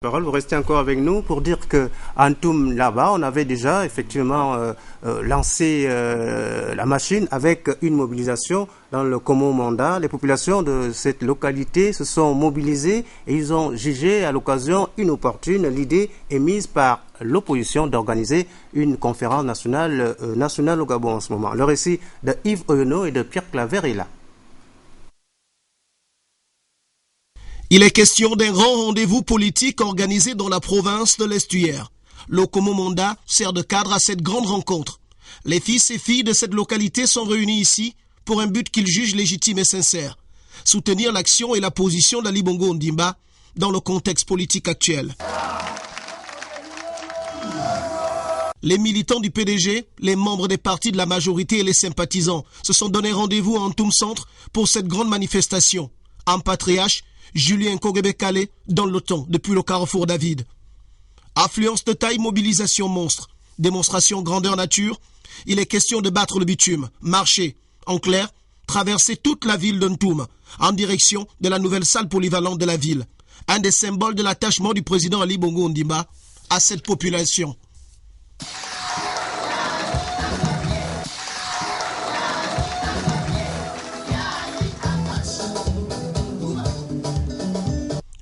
Vous restez encore avec nous pour dire que Antoum là-bas, on avait déjà effectivement lancé la machine avec une mobilisation dans le Komo Manda. Les populations de cette localité se sont mobilisées et ils ont jugé à l'occasion inopportune l'idée émise par l'opposition d'organiser une conférence nationale au Gabon en ce moment. Le récit de Yves Oyono et de Pierre Claver est là. Il est question d'un grand rendez-vous politique organisé dans la province de l'Estuaire. Le Komo Manda sert de cadre à cette grande rencontre. Les fils et filles de cette localité sont réunis ici pour un but qu'ils jugent légitime et sincère. Soutenir l'action et la position d'Ali Bongo Ondimba dans le contexte politique actuel. Les militants du PDG, les membres des partis de la majorité et les sympathisants se sont donné rendez-vous à Antoum Centre pour cette grande manifestation. En patriarche, Julien Kogebe-Kale dans l'OTAN depuis le carrefour David. Affluence de taille, mobilisation monstre. Démonstration grandeur nature. Il est question de battre le bitume, marcher, en clair, traverser toute la ville d'Antoum en direction de la nouvelle salle polyvalente de la ville. Un des symboles de l'attachement du président Ali Bongo Ondimba à cette population.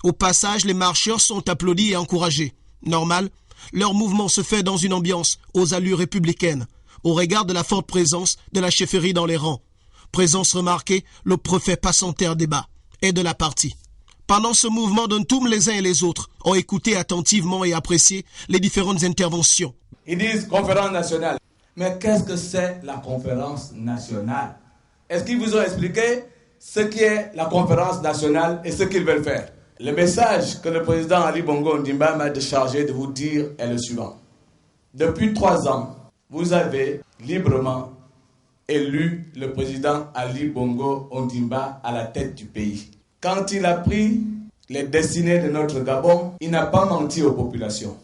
Au passage, les marcheurs sont applaudis et encouragés. Normal, leur mouvement se fait dans une ambiance aux allures républicaines, au regard de la forte présence de la chefferie dans les rangs. Présence remarquée, le préfet Passanter Débat et de la partie. Pendant ce mouvement d'Antoum, les uns et les autres ont écouté attentivement et apprécié les différentes interventions. Ils disent conférence nationale. Mais qu'est-ce que c'est la conférence nationale? Est-ce qu'ils vous ont expliqué ce qu'est la conférence nationale et ce qu'ils veulent faire? Le message que le président Ali Bongo Ondimba m'a déchargé de vous dire est le suivant. Depuis 3 ans, vous avez librement élu le président Ali Bongo Ondimba à la tête du pays. Quand il a pris les destinées de notre Gabon, il n'a pas menti aux populations.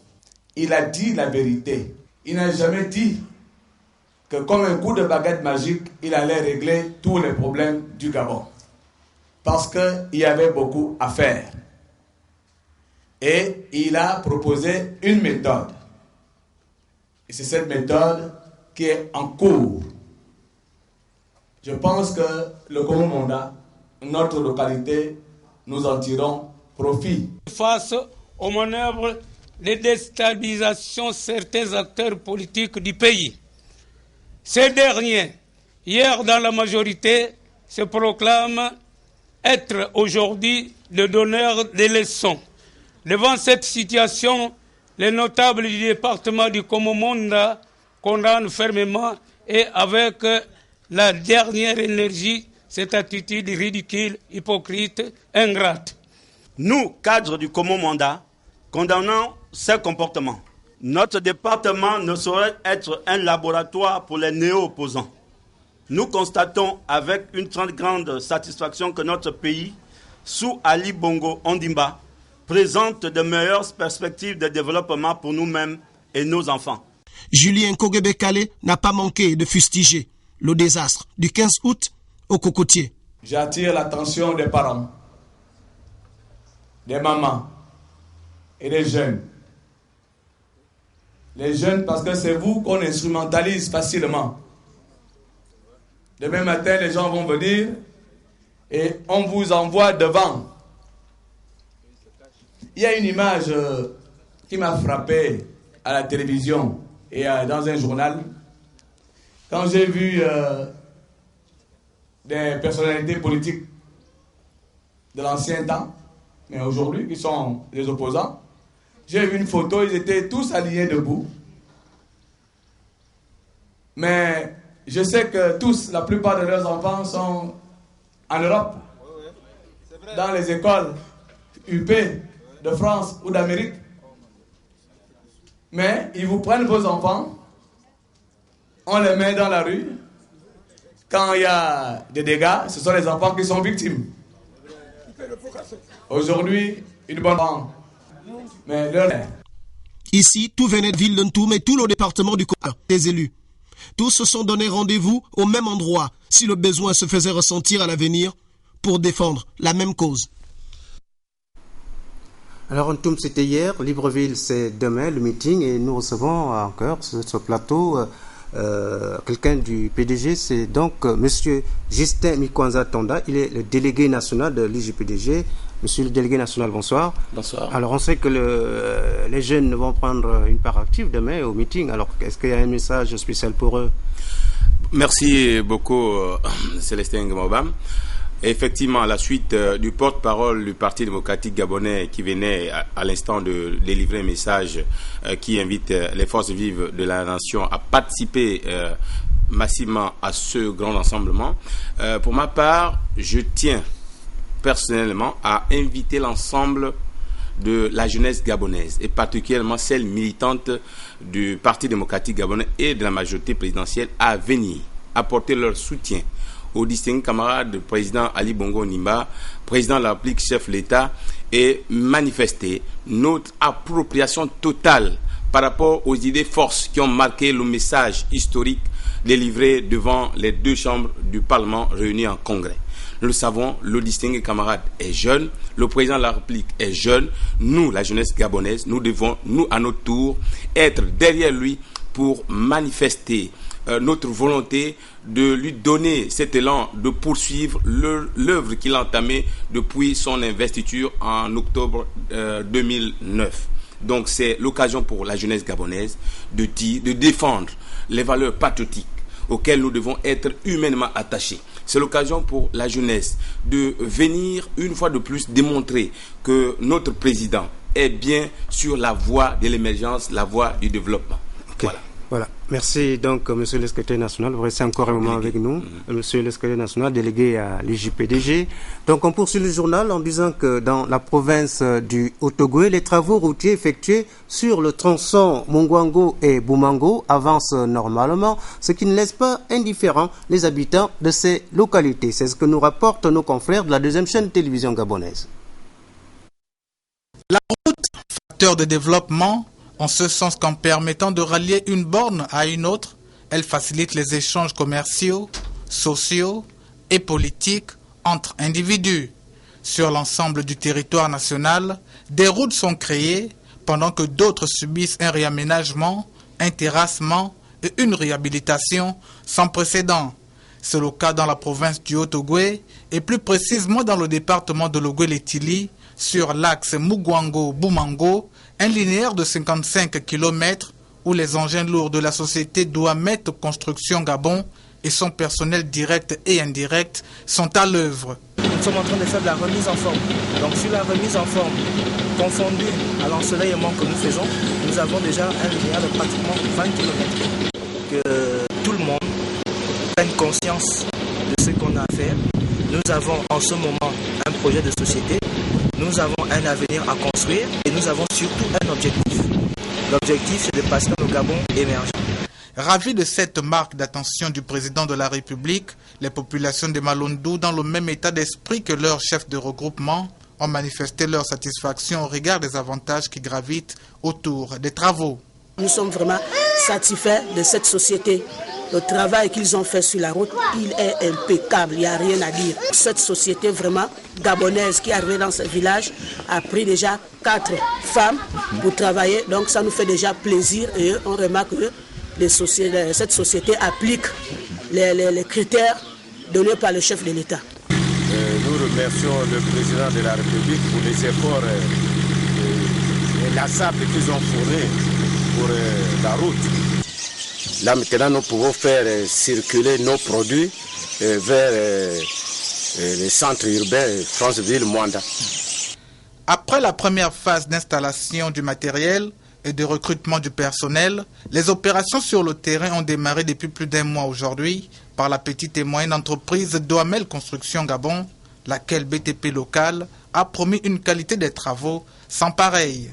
Il a dit la vérité. Il n'a jamais dit que comme un coup de baguette magique, il allait régler tous les problèmes du Gabon. Parce qu'il y avait beaucoup à faire. Et il a proposé une méthode. Et c'est cette méthode qui est en cours. Je pense que le Komo Manda, notre localité, nous en tirons profit. Face aux manœuvres de déstabilisation de certains acteurs politiques du pays, ces derniers, hier dans la majorité, se proclament être aujourd'hui le donneur des leçons. Devant cette situation, les notables du département du Komo Manda condamnent fermement et avec la dernière énergie cette attitude ridicule, hypocrite, ingrate. Nous, cadres du Komo Manda, condamnons ces comportements. Notre département ne saurait être un laboratoire pour les néo-opposants. Nous constatons avec une très grande satisfaction que notre pays, sous Ali Bongo Ondimba, présente de meilleures perspectives de développement pour nous-mêmes et nos enfants. Julien Kogebe-Kale n'a pas manqué de fustiger le désastre du 15 août au Cocotier. J'attire l'attention des parents, des mamans et des jeunes. Les jeunes parce que c'est vous qu'on instrumentalise facilement. Demain matin, les gens vont venir et on vous envoie devant. Il y a une image qui m'a frappé à la télévision et dans un journal. Quand j'ai vu des personnalités politiques de l'ancien temps, mais aujourd'hui, qui sont les opposants, j'ai vu une photo, ils étaient tous alignés debout. Mais je sais que tous, la plupart de leurs enfants sont en Europe, dans les écoles UP de France ou d'Amérique. Mais ils vous prennent vos enfants, on les met dans la rue. Quand il y a des dégâts, ce sont les enfants qui sont victimes. Aujourd'hui, une bonne banque. Mais ici, tout venait de ville d'Antoum et tout le département du Komo, des élus. Tous se sont donné rendez-vous au même endroit si le besoin se faisait ressentir à l'avenir pour défendre la même cause. Alors Antoum, c'était hier, Libreville c'est demain le meeting et nous recevons encore sur ce plateau quelqu'un du PDG, c'est donc Monsieur Justin Mikwanza Tonda, il est le délégué national de l'IGPDG. Monsieur le délégué national, bonsoir. Bonsoir. Alors on sait que les jeunes vont prendre une part active demain au meeting, alors est-ce qu'il y a un message spécial pour eux? Merci beaucoup Célestin Ngomobam. Effectivement, à la suite du porte-parole du Parti démocratique gabonais qui venait à l'instant de délivrer un message qui invite les forces vives de la nation à participer massivement à ce grand rassemblement, pour ma part, je tiens personnellement à inviter l'ensemble de la jeunesse gabonaise et particulièrement celle militante du Parti démocratique gabonais et de la majorité présidentielle à venir apporter leur soutien au distingué camarade président Ali Bongo Nimba, président de la République, chef de l'État, et manifester notre appropriation totale par rapport aux idées forces qui ont marqué le message historique délivré devant les deux chambres du Parlement réunies en congrès. Nous le savons, le distingué camarade est jeune, le président de la République est jeune, nous, la jeunesse gabonaise, nous devons, nous, à notre tour, être derrière lui pour manifester notre volonté de lui donner cet élan de poursuivre l'œuvre qu'il a entamée depuis son investiture en octobre 2009. Donc c'est l'occasion pour la jeunesse gabonaise de défendre les valeurs patriotiques auxquelles nous devons être humainement attachés. C'est l'occasion pour la jeunesse de venir une fois de plus démontrer que notre président est bien sur la voie de l'émergence, la voie du développement. Okay. Voilà. Merci donc Monsieur le secrétaire national, vous restez encore un moment avec nous, Monsieur le secrétaire national délégué à l'IGPDG. Donc on poursuit le journal en disant que dans la province du Haut-Ogooué, les travaux routiers effectués sur le tronçon Mungwango et Boumango avancent normalement, ce qui ne laisse pas indifférents les habitants de ces localités. C'est ce que nous rapportent nos confrères de la deuxième chaîne de télévision gabonaise. La route, facteur de développement, en ce sens qu'en permettant de rallier une borne à une autre, elle facilite les échanges commerciaux, sociaux et politiques entre individus. Sur l'ensemble du territoire national, des routes sont créées pendant que d'autres subissent un réaménagement, un terrassement et une réhabilitation sans précédent. C'est le cas dans la province du Haut-Ogooué et plus précisément dans le département de l'Ogooué-Létili, sur l'axe Mugwango-Boumango, un linéaire de 55 km où les engins lourds de la société Douamet Construction Gabon et son personnel direct et indirect sont à l'œuvre. Nous sommes en train de faire de la remise en forme. Donc sur la remise en forme, confondue à l'ensoleillement que nous faisons, nous avons déjà un linéaire de pratiquement 20 km. Que tout le monde prenne conscience de ce qu'on a à faire. Nous avons en ce moment un projet de société. Nous avons un avenir à construire et nous avons surtout un objectif. L'objectif, c'est de passer dans le Gabon émergent. Ravis de cette marque d'attention du président de la République, les populations de Malundou, dans le même état d'esprit que leur chef de regroupement, ont manifesté leur satisfaction au regard des avantages qui gravitent autour des travaux. Nous sommes vraiment satisfaits de cette société. Le travail qu'ils ont fait sur la route, il est impeccable, il n'y a rien à dire. Cette société vraiment gabonaise qui est arrivée dans ce village a pris déjà 4 femmes pour travailler. Donc ça nous fait déjà plaisir et on remarque que cette société applique les critères donnés par le chef de l'État. Nous remercions le président de la République pour les efforts inlassables qu'ils ont fournis pour la route. Là maintenant nous pouvons faire circuler nos produits vers les centres urbains Franceville-Mwanda. Après la première phase d'installation du matériel et de recrutement du personnel, les opérations sur le terrain ont démarré depuis plus d'un mois aujourd'hui par la petite et moyenne entreprise Douamel Construction Gabon, laquelle BTP local a promis une qualité des travaux sans pareil.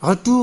Retour